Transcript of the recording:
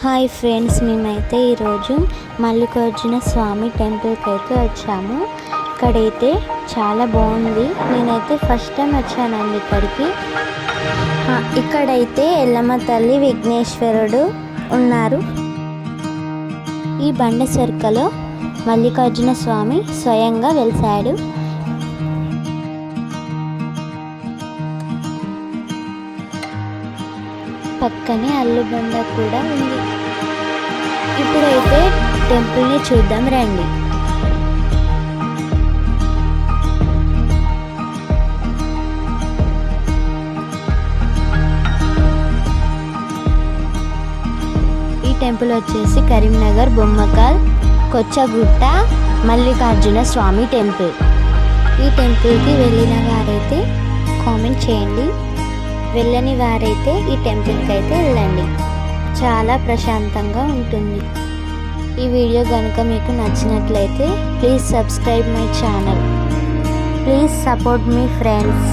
Hi friends, మేమైతే ఈరోజు మల్లికార్జున స్వామి టెంపుల్కి అయితే వచ్చాము. ఇక్కడైతే చాలా బాగుంది. నేనైతే ఫస్ట్ టైం వచ్చానండి ఇక్కడికి. ఇక్కడైతే ఎల్లమ్మ తల్లి, విఘ్నేశ్వరుడు ఉన్నారు. ఈ బండ చెరుకలో మల్లికార్జున స్వామి స్వయంగా వెలిసాడు. పక్కనే అల్లుబండ కూడా ఉంది. ఇప్పుడైతే టెంపుల్ని చూద్దాం రండి. ఈ టెంపుల్ వచ్చేసి కరీంనగర్ బొమ్మకల్ కొచ్చగుట్ట మల్లికార్జున స్వామి టెంపుల్. ఈ టెంపుల్కి వెళ్ళిన వారైతే కామెంట్ చేయండి, వెళ్ళని వారైతే ఈ టెంపుల్కి అయితే వెళ్ళండి. చాలా ప్రశాంతంగా ఉంటుంది. ఈ వీడియో కనుక మీకు నచ్చినట్లయితే please subscribe my channel. Please support me friends.